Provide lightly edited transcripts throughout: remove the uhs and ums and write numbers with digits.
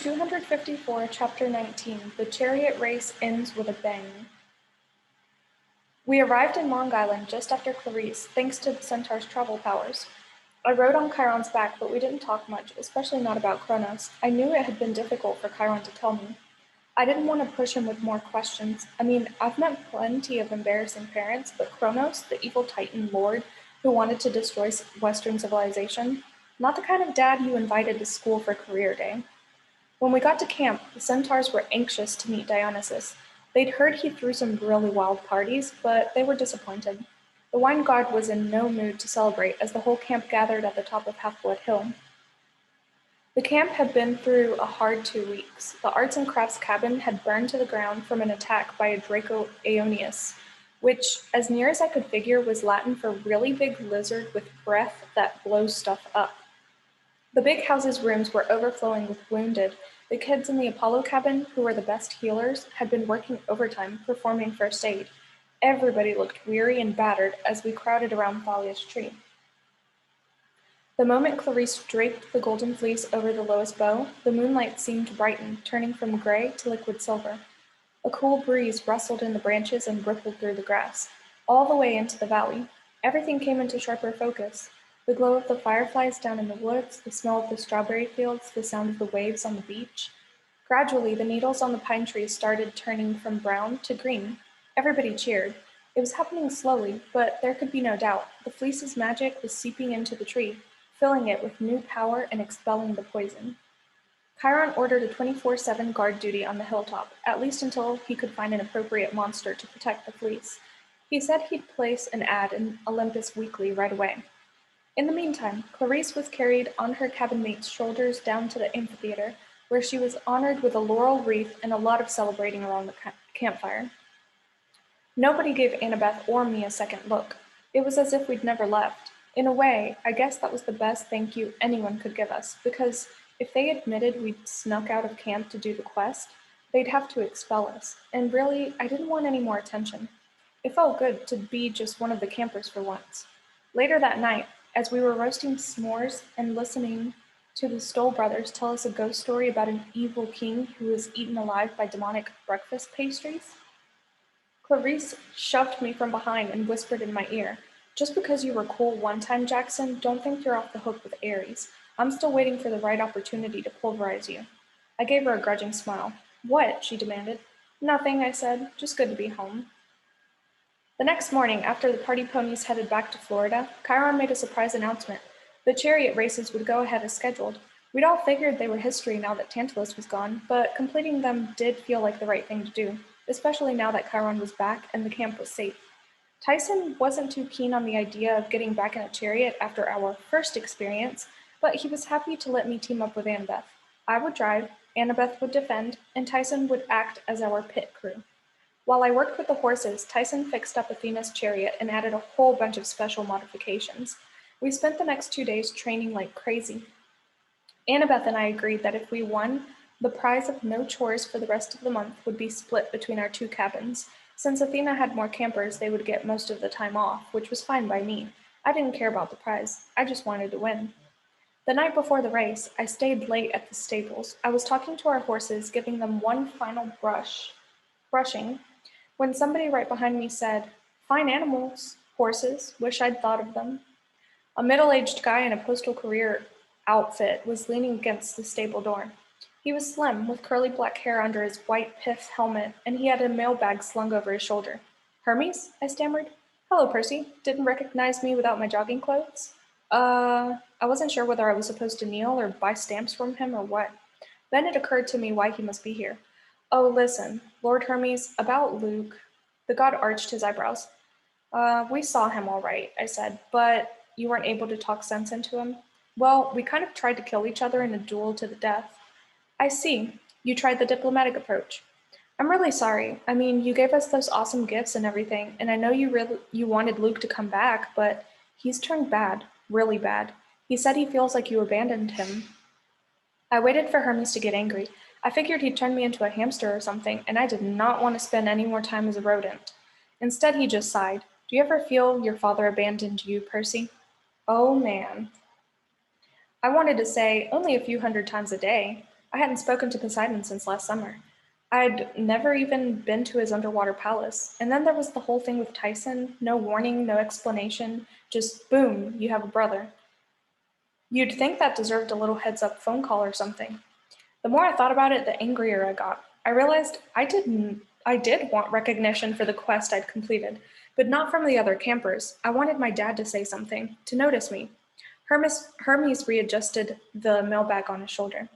254, Chapter 19, The Chariot Race Ends with a Bang. We arrived in Long Island just after Clarice, thanks to the Centaur's travel powers. I rode on Chiron's back, but we didn't talk much, especially not about Kronos. I knew it had been difficult for Chiron to tell me. I didn't want to push him with more questions. I mean, I've met plenty of embarrassing parents, but Kronos, the evil Titan lord who wanted to destroy Western civilization, not the kind of dad you invited to school for career day. When we got to camp, the Centaurs were anxious to meet Dionysus. They'd heard he threw some really wild parties, but they were disappointed. The wine god was in no mood to celebrate as the whole camp gathered at the top of Half-Blood Hill. The camp had been through a hard 2 weeks. The arts and crafts cabin had burned to the ground from an attack by a Draco Aeonius, which, as near as I could figure, was Latin for really big lizard with breath that blows stuff up. The big house's rooms were overflowing with wounded. The kids in the Apollo cabin, who were the best healers, had been working overtime, performing first aid. Everybody looked weary and battered as we crowded around Thalia's tree. The moment Clarice draped the golden fleece over the lowest bow, the moonlight seemed to brighten, turning from gray to liquid silver. A cool breeze rustled in the branches and rippled through the grass. All the way into the valley, everything came into sharper focus. The glow of the fireflies down in the woods, the smell of the strawberry fields, the sound of the waves on the beach. Gradually, the needles on the pine trees started turning from brown to green. Everybody cheered. It was happening slowly, but there could be no doubt. The fleece's magic was seeping into the tree, filling it with new power and expelling the poison. Chiron ordered a 24/7 guard duty on the hilltop, at least until he could find an appropriate monster to protect the fleece. He said he'd place an ad in Olympus Weekly right away. In the meantime, Clarice was carried on her cabin mate's shoulders down to the amphitheater, where she was honored with a laurel wreath and a lot of celebrating around the campfire. Nobody gave Annabeth or me a second look. It was as if we'd never left. In a way, I guess that was the best thank you anyone could give us, because if they admitted we'd snuck out of camp to do the quest, they'd have to expel us, and really, I didn't want any more attention. It felt good to be just one of the campers for once. Later that night, as we were roasting s'mores and listening to the Stoll brothers tell us a ghost story about an evil king who was eaten alive by demonic breakfast pastries, Clarice shoved me from behind and whispered in my ear, "Just because you were cool one time, Jackson, don't think you're off the hook with Ares. I'm still waiting for the right opportunity to pulverize you." I gave her a grudging smile. "What?" she demanded. "Nothing," I said. "Just good to be home." The next morning, after the party ponies headed back to Florida, Chiron made a surprise announcement. The chariot races would go ahead as scheduled. We'd all figured they were history now that Tantalus was gone, but completing them did feel like the right thing to do, especially now that Chiron was back and the camp was safe. Tyson wasn't too keen on the idea of getting back in a chariot after our first experience, but he was happy to let me team up with Annabeth. I would drive, Annabeth would defend, and Tyson would act as our pit crew. While I worked with the horses, Tyson fixed up Athena's chariot and added a whole bunch of special modifications. We spent the next 2 days training like crazy. Annabeth and I agreed that if we won, the prize of no chores for the rest of the month would be split between our 2 cabins. Since Athena had more campers, they would get most of the time off, which was fine by me. I didn't care about the prize. I just wanted to win. The night before the race, I stayed late at the stables. I was talking to our horses, giving them one final brushing, when somebody right behind me said, "Fine animals, horses, wish I'd thought of them." A middle-aged guy in a postal career outfit was leaning against the stable door. He was slim, with curly black hair under his white pith helmet, and he had a mailbag slung over his shoulder. "Hermes?" I stammered. "Hello, Percy. Didn't recognize me without my jogging clothes?" I wasn't sure whether I was supposed to kneel or buy stamps from him or what. Then it occurred to me why he must be here. "Oh, listen, Lord Hermes, about Luke." The god arched his eyebrows. We saw him all right," I said, "but you weren't able to talk sense into him?" "Well, we kind of tried to kill each other in a duel to the death." "I see. You tried the diplomatic approach." "I'm really sorry. I mean, you gave us those awesome gifts and everything, and I know you wanted Luke to come back, but he's turned bad, really bad. He said he feels like you abandoned him." I waited for Hermes to get angry. I figured he'd turn me into a hamster or something, and I did not want to spend any more time as a rodent. Instead, he just sighed. "Do you ever feel your father abandoned you, Percy?" "Oh, man." I wanted to say, "Only a few hundred times a day." I hadn't spoken to Poseidon since last summer. I'd never even been to his underwater palace. And then there was the whole thing with Tyson. No warning, no explanation. Just boom, you have a brother. You'd think that deserved a little heads up phone call or something. The more I thought about it, the angrier I got. I realized I did want recognition for the quest I'd completed, but not from the other campers. I wanted my dad to say something, to notice me. Hermes readjusted the mailbag on his shoulder.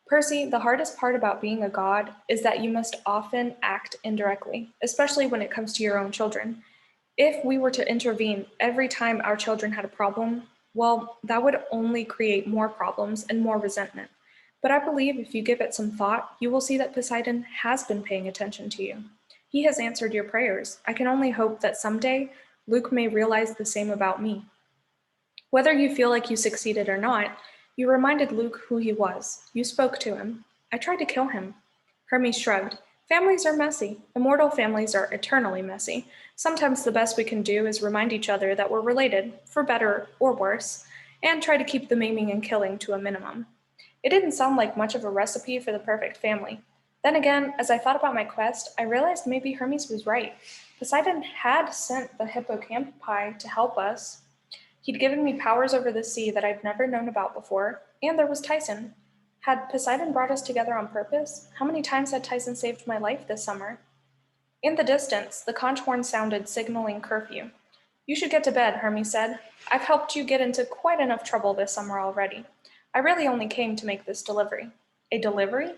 Percy, the hardest part about being a god is that you must often act indirectly, especially when it comes to your own children. If we were to intervene every time our children had a problem, well, that would only create more problems and more resentment. But I believe if you give it some thought, you will see that Poseidon has been paying attention to you. He has answered your prayers. I can only hope that someday Luke may realize the same about me. Whether you feel like you succeeded or not, you reminded Luke who he was. You spoke to him. I tried to kill him. Hermes shrugged. Families are messy. Immortal families are eternally messy. Sometimes the best we can do is remind each other that we're related, for better or worse, and try to keep the maiming and killing to a minimum. It didn't sound like much of a recipe for the perfect family. Then again, as I thought about my quest, I realized maybe Hermes was right. Poseidon had sent the hippocampi to help us. He'd given me powers over the sea that I'd never known about before, and there was Tyson. Had Poseidon brought us together on purpose? How many times had Tyson saved my life this summer? In the distance, the conch horn sounded, signaling curfew. You should get to bed, Hermes said. I've helped you get into quite enough trouble this summer already. I really only came to make this delivery. A delivery?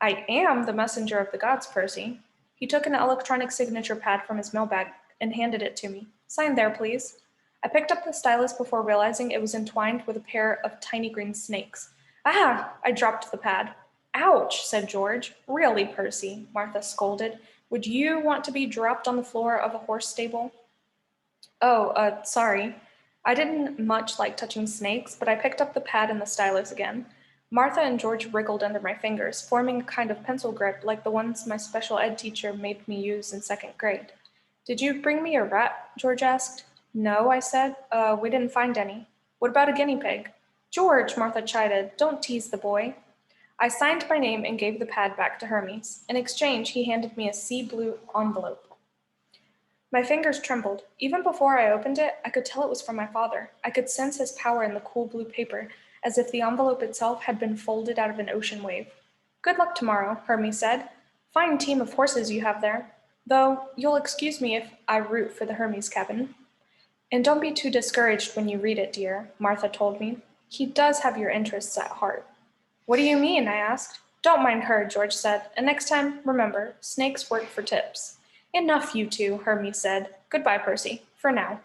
I am the messenger of the gods, Percy. He took an electronic signature pad from his mailbag and handed it to me. Sign there, please. I picked up the stylus before realizing it was entwined with a pair of tiny green snakes. Ah! I dropped the pad. Ouch, said George. Really, Percy, Martha scolded. Would you want to be dropped on the floor of a horse stable? Oh, sorry. I didn't much like touching snakes, but I picked up the pad and the stylus again. Martha and George wriggled under my fingers, forming a kind of pencil grip like the ones my special ed teacher made me use in second grade. Did you bring me a rat? George asked. No, I said. We didn't find any. What about a guinea pig? George, Martha chided, don't tease the boy. I signed my name and gave the pad back to Hermes. In exchange, he handed me a sea blue envelope. My fingers trembled. Even before I opened it, I could tell it was from my father. I could sense his power in the cool blue paper, as if the envelope itself had been folded out of an ocean wave. Good luck tomorrow, Hermes said. Fine team of horses you have there. Though, you'll excuse me if I root for the Hermes cabin. And don't be too discouraged when you read it, dear, Martha told me. He does have your interests at heart. What do you mean? I asked. Don't mind her, George said, and next time, remember, snakes work for tips. Enough, you two, Hermes said. Goodbye, Percy, for now.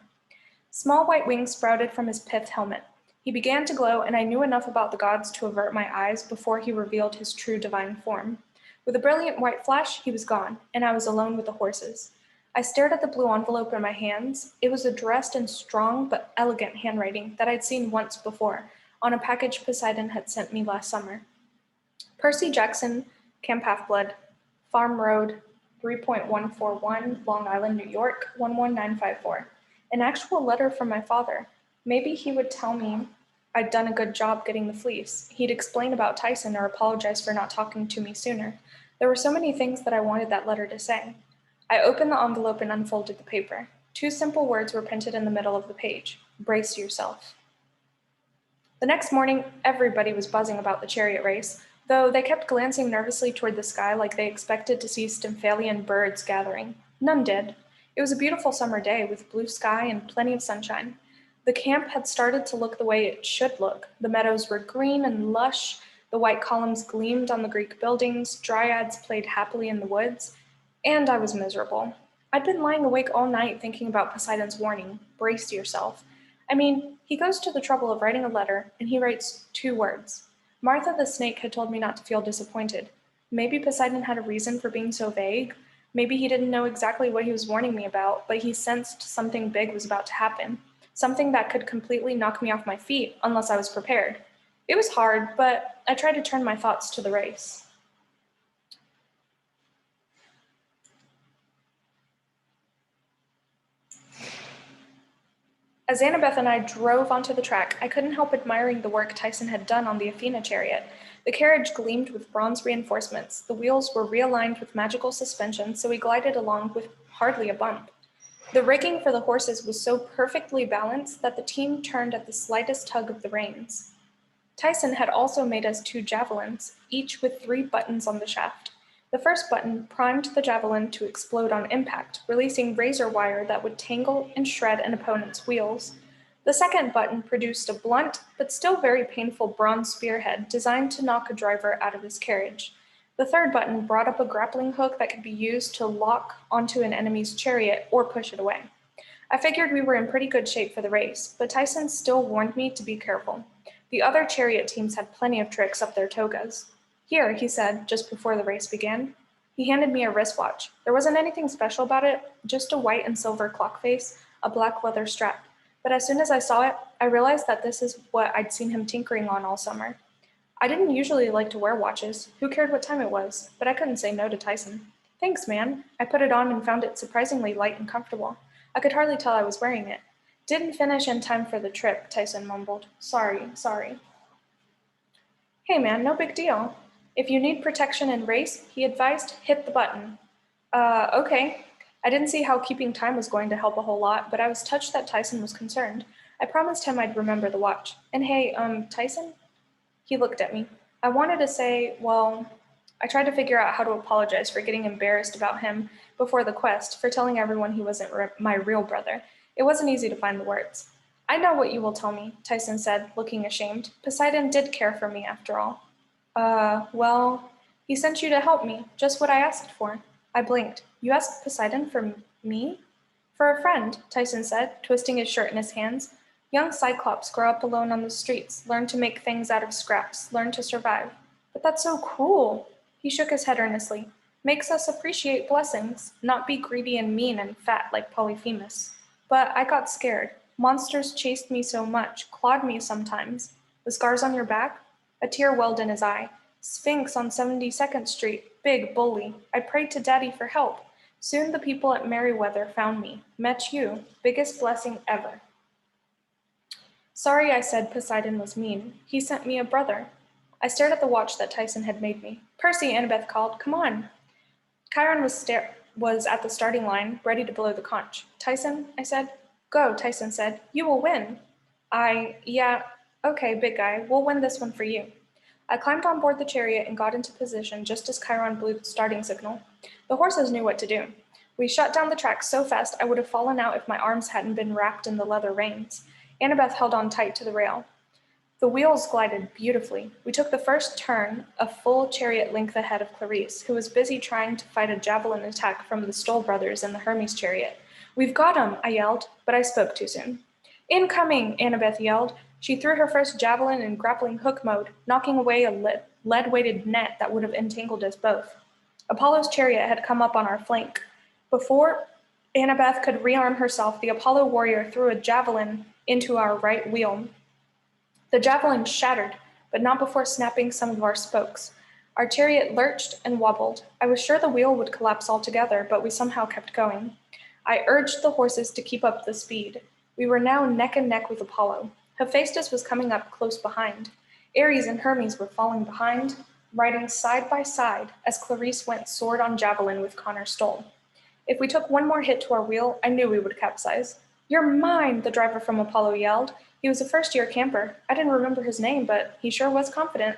Small white wings sprouted from his pith helmet. He began to glow, and I knew enough about the gods to avert my eyes before he revealed his true divine form. With a brilliant white flash, he was gone, and I was alone with the horses. I stared at the blue envelope in my hands. It was addressed in strong but elegant handwriting that I'd seen once before, on a package Poseidon had sent me last summer. Percy Jackson, Camp Half-Blood, Farm Road, 3.141, Long Island, New York, 11954. An actual letter from my father. Maybe he would tell me I'd done a good job getting the fleece. He'd explain about Tyson or apologize for not talking to me sooner. There were so many things that I wanted that letter to say. I opened the envelope and unfolded the paper. Two simple words were printed in the middle of the page. Brace yourself. The next morning, everybody was buzzing about the chariot race, though they kept glancing nervously toward the sky like they expected to see Stymphalian birds gathering. None did. It was a beautiful summer day with blue sky and plenty of sunshine. The camp had started to look the way it should look. The meadows were green and lush, the white columns gleamed on the Greek buildings, dryads played happily in the woods, and I was miserable. I'd been lying awake all night thinking about Poseidon's warning, brace yourself. I mean, he goes to the trouble of writing a letter, and he writes two words. Martha the snake had told me not to feel disappointed. Maybe Poseidon had a reason for being so vague. Maybe he didn't know exactly what he was warning me about, but he sensed something big was about to happen. Something that could completely knock me off my feet unless I was prepared. It was hard, but I tried to turn my thoughts to the race. As Annabeth and I drove onto the track, I couldn't help admiring the work Tyson had done on the Athena chariot. The carriage gleamed with bronze reinforcements. The wheels were realigned with magical suspension, so we glided along with hardly a bump. The rigging for the horses was so perfectly balanced that the team turned at the slightest tug of the reins. Tyson had also made us 2 javelins, each with 3 buttons on the shaft. The first button primed the javelin to explode on impact, releasing razor wire that would tangle and shred an opponent's wheels. The second button produced a blunt, but still very painful bronze spearhead designed to knock a driver out of his carriage. The third button brought up a grappling hook that could be used to lock onto an enemy's chariot or push it away. I figured we were in pretty good shape for the race, but Tyson still warned me to be careful. The other chariot teams had plenty of tricks up their togas. Here, he said, just before the race began. He handed me a wristwatch. There wasn't anything special about it, just a white and silver clock face, a black leather strap. But as soon as I saw it, I realized that this is what I'd seen him tinkering on all summer. I didn't usually like to wear watches. Who cared what time it was? But I couldn't say no to Tyson. Thanks, man. I put it on and found it surprisingly light and comfortable. I could hardly tell I was wearing it. Didn't finish in time for the trip, Tyson mumbled. Sorry. Hey man, no big deal. If you need protection in race, he advised, hit the button. Okay. I didn't see how keeping time was going to help a whole lot, but I was touched that Tyson was concerned. I promised him I'd remember the watch. And hey, Tyson? He looked at me. I wanted to say, well, I tried to figure out how to apologize for getting embarrassed about him before the quest, for telling everyone he wasn't my real brother. It wasn't easy to find the words. I know what you will tell me, Tyson said, looking ashamed. Poseidon did care for me, after all. Well, he sent you to help me, just what I asked for. I blinked. You asked Poseidon for me? For a friend, Tyson said, twisting his shirt in his hands. Young Cyclops grow up alone on the streets, learn to make things out of scraps, learn to survive. But that's so cruel. He shook his head earnestly. Makes us appreciate blessings, not be greedy and mean and fat like Polyphemus. But I got scared. Monsters chased me so much, clawed me sometimes. The scars on your back? A tear welled in his eye. Sphinx on 72nd Street, big bully. I prayed to Daddy for help. Soon the people at Merryweather found me. Met you. Biggest blessing ever. Sorry I said Poseidon was mean. He sent me a brother. I stared at the watch that Tyson had made me. Percy, Annabeth called. Come on. Chiron was at the starting line, ready to blow the conch. Tyson, I said. Go, Tyson said. You will win. Yeah, okay, big guy. We'll win this one for you. I climbed on board the chariot and got into position just as Chiron blew the starting signal. The horses knew what to do. We shut down the track so fast I would have fallen out if my arms hadn't been wrapped in the leather reins. Annabeth held on tight to the rail. The wheels glided beautifully. We took the first turn, a full chariot length ahead of Clarice, who was busy trying to fight a javelin attack from the Stoll brothers in the Hermes chariot. We've got 'em, I yelled, but I spoke too soon. Incoming, Annabeth yelled. She threw her first javelin in grappling hook mode, knocking away a lead-weighted net that would have entangled us both. Apollo's chariot had come up on our flank. Before Annabeth could rearm herself, the Apollo warrior threw a javelin into our right wheel. The javelin shattered, but not before snapping some of our spokes. Our chariot lurched and wobbled. I was sure the wheel would collapse altogether, but we somehow kept going. I urged the horses to keep up the speed. We were now neck and neck with Apollo. Hephaestus was coming up close behind. Ares and Hermes were falling behind, riding side by side as Clarice went sword on javelin with Connor Stoll. If we took one more hit to our wheel, I knew we would capsize. You're mine, the driver from Apollo yelled. He was a first-year camper. I didn't remember his name, but he sure was confident.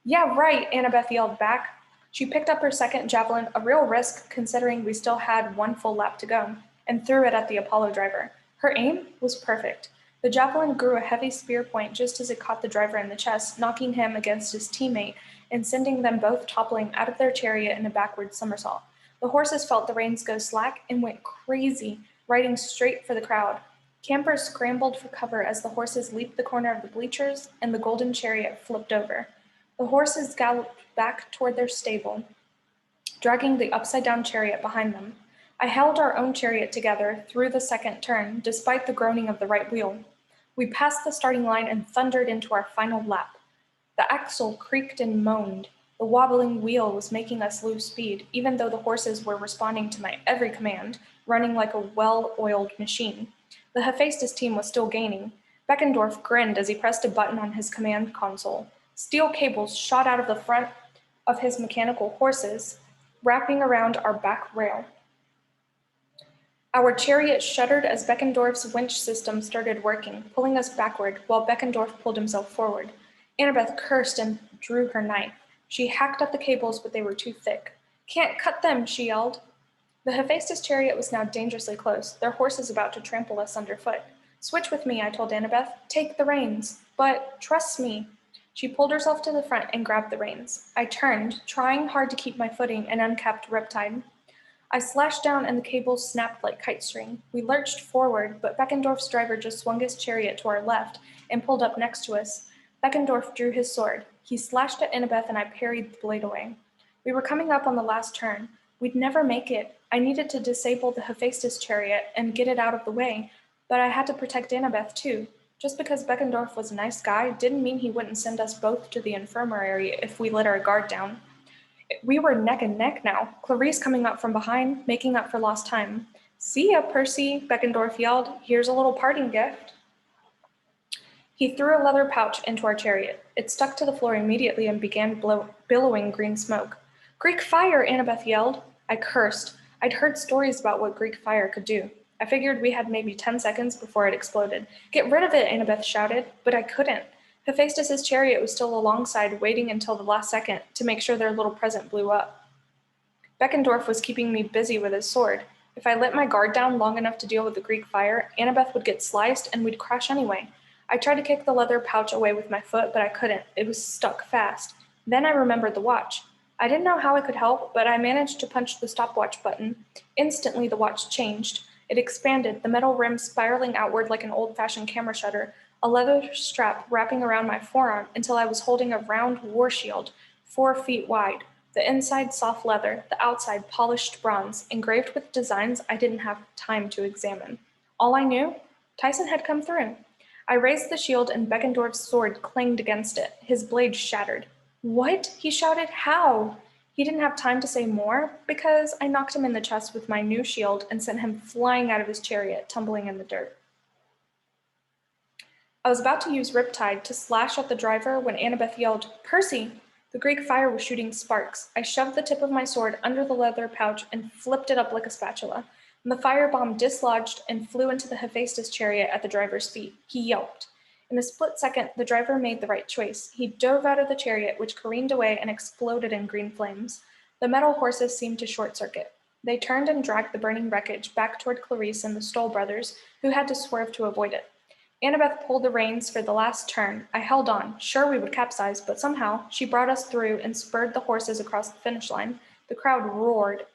Yeah, right, Annabeth yelled back. She picked up her second javelin, a real risk considering we still had one full lap to go, and threw it at the Apollo driver. Her aim was perfect. The javelin grew a heavy spear point just as it caught the driver in the chest, knocking him against his teammate and sending them both toppling out of their chariot in a backward somersault. The horses felt the reins go slack and went crazy, riding straight for the crowd. Campers scrambled for cover as the horses leaped the corner of the bleachers and the golden chariot flipped over. The horses galloped back toward their stable, dragging the upside-down chariot behind them. I held our own chariot together through the second turn, despite the groaning of the right wheel. We passed the starting line and thundered into our final lap. The axle creaked and moaned. The wobbling wheel was making us lose speed, even though the horses were responding to my every command, running like a well-oiled machine. The Hephaestus team was still gaining. Beckendorf grinned as he pressed a button on his command console. Steel cables shot out of the front of his mechanical horses, wrapping around our back rail. Our chariot shuddered as Beckendorf's winch system started working, pulling us backward while Beckendorf pulled himself forward. Annabeth cursed and drew her knife. She hacked at the cables, but they were too thick. "Can't cut them," she yelled. The Hephaestus chariot was now dangerously close, their horses about to trample us underfoot. "Switch with me," I told Annabeth. "Take the reins." "But trust me." She pulled herself to the front and grabbed the reins. I turned, trying hard to keep my footing, and uncapped Riptide. I slashed down and the cables snapped like kite string. We lurched forward, but Beckendorf's driver just swung his chariot to our left and pulled up next to us. Beckendorf drew his sword. He slashed at Annabeth and I parried the blade away. We were coming up on the last turn. We'd never make it. I needed to disable the Hephaestus chariot and get it out of the way, but I had to protect Annabeth too. Just because Beckendorf was a nice guy didn't mean he wouldn't send us both to the infirmary if we let our guard down. We were neck and neck now, Clarice coming up from behind, making up for lost time. "See ya, Percy," Beckendorf yelled. "Here's a little parting gift." He threw a leather pouch into our chariot. It stuck to the floor immediately and began billowing green smoke. "Greek fire," Annabeth yelled. I cursed. I'd heard stories about what Greek fire could do. I figured we had maybe 10 seconds before it exploded. "Get rid of it," Annabeth shouted, but I couldn't. Hephaestus's chariot was still alongside, waiting until the last second to make sure their little present blew up. Beckendorf was keeping me busy with his sword. If I let my guard down long enough to deal with the Greek fire, Annabeth would get sliced and we'd crash anyway. I tried to kick the leather pouch away with my foot, but I couldn't. It was stuck fast. Then I remembered the watch. I didn't know how I could help, but I managed to punch the stopwatch button. Instantly, the watch changed. It expanded, the metal rim spiraling outward like an old-fashioned camera shutter, a leather strap wrapping around my forearm until I was holding a round war shield, 4 feet wide. The inside soft leather, the outside polished bronze, engraved with designs I didn't have time to examine. All I knew? Tyson had come through. I raised the shield and Beckendorf's sword clanged against it. His blade shattered. "What?" he shouted. "How?" He didn't have time to say more, because I knocked him in the chest with my new shield and sent him flying out of his chariot, tumbling in the dirt. I was about to use Riptide to slash at the driver when Annabeth yelled, "Percy!" The Greek fire was shooting sparks. I shoved the tip of my sword under the leather pouch and flipped it up like a spatula. The firebomb dislodged and flew into the Hephaestus chariot at the driver's feet. He yelped. In a split second, the driver made the right choice. He dove out of the chariot, which careened away and exploded in green flames. The metal horses seemed to short-circuit. They turned and dragged the burning wreckage back toward Clarice and the Stoll brothers, who had to swerve to avoid it. Annabeth pulled the reins for the last turn. I held on, sure we would capsize, but somehow she brought us through and spurred the horses across the finish line. The crowd roared.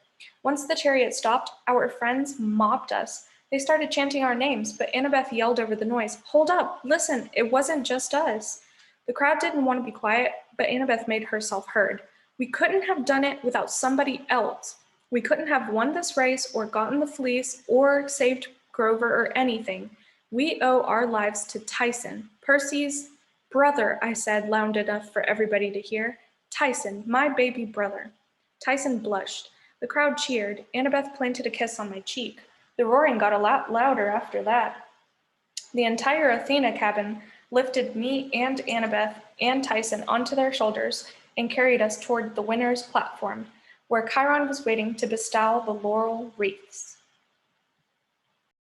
Once the chariot stopped, our friends mobbed us. They started chanting our names, but Annabeth yelled over the noise, "Hold up, listen, it wasn't just us." The crowd didn't want to be quiet, but Annabeth made herself heard. We couldn't have done it without somebody else. We couldn't have won this race or gotten the fleece or saved Grover or anything. We owe our lives to Tyson, Percy's brother, I said loud enough for everybody to hear. "Tyson, my baby brother." Tyson blushed. The crowd cheered. Annabeth planted a kiss on my cheek. The roaring got a lot louder after that. The entire Athena cabin lifted me and Annabeth and Tyson onto their shoulders and carried us toward the winner's platform, where Chiron was waiting to bestow the laurel wreaths.